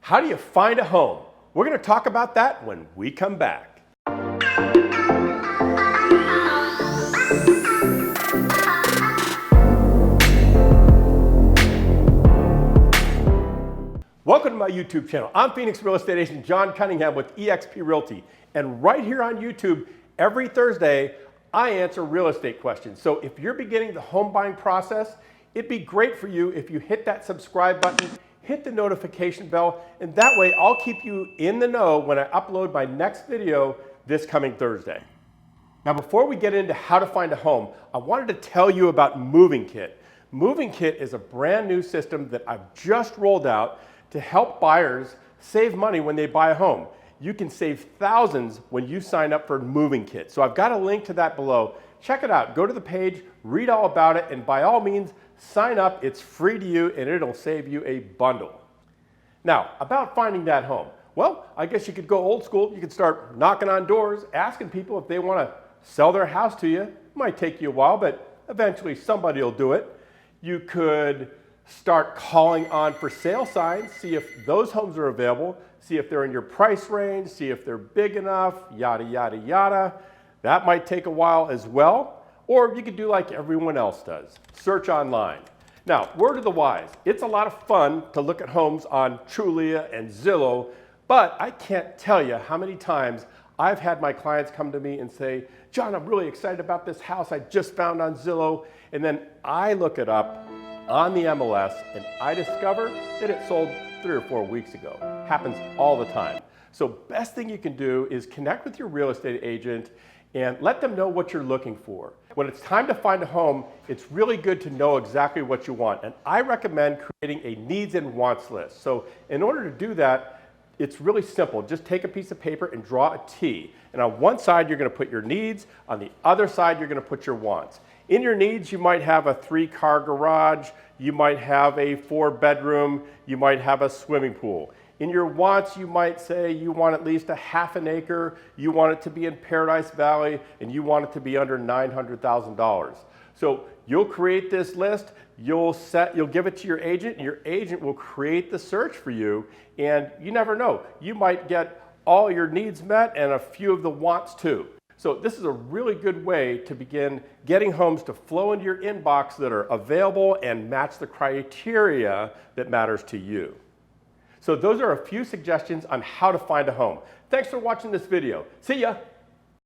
How do you find a home? We're going to talk about that when we come back. Welcome to my YouTube channel. I'm Phoenix real estate agent John Cunningham with eXp Realty. And right here on YouTube, every Thursday, I answer real estate questions. So if you're beginning the home buying process, it'd be great for you if you hit that subscribe button, hit the notification bell, and that way I'll keep you in the know when I upload my next video this coming Thursday. Now, before we get into how to find a home, I wanted to tell you about Moving Kit. Moving Kit is a brand new system that I've just rolled out to help buyers save money when they buy a home. You can save thousands when you sign up for Moving Kit. So I've got a link to that below. Check it out. Go to the page, read all about it, and by all means, sign up. It's free to you, and it'll save you a bundle. Now, about finding that home. Well, I guess you could go old school. You could start knocking on doors, asking people if they want to sell their house to you. It might take you a while, but eventually somebody will do it. You could start calling on for sale signs, see if those homes are available, see if they're in your price range, see if they're big enough, yada, yada, yada. That might take a while as well. Or you could do like everyone else does, search online. Now, word of the wise, it's a lot of fun to look at homes on Trulia and Zillow, but I can't tell you how many times I've had my clients come to me and say, John, I'm really excited about this house I just found on Zillow, and then I look it up on the MLS and I discover that it sold 3 or 4 weeks ago. Happens all the time. So best thing you can do is connect with your real estate agent and let them know what you're looking for. When it's time to find a home, it's really good to know exactly what you want. And I recommend creating a needs and wants list. So in order to do that, it's really simple. Just take a piece of paper and draw a T. And on one side, you're going to put your needs. On the other side, you're going to put your wants. In your needs, you might have a 3-car garage. You might have a 4-bedroom. You might have a swimming pool. In your wants, you might say you want at least a ½ an acre. You want it to be in Paradise Valley, and you want it to be under $900,000. So you'll create this list. You'll give it to your agent, and your agent will create the search for you. And you never know. You might get all your needs met and a few of the wants too. So this is a really good way to begin getting homes to flow into your inbox that are available and match the criteria that matters to you. So those are a few suggestions on how to find a home. Thanks for watching this video. See ya.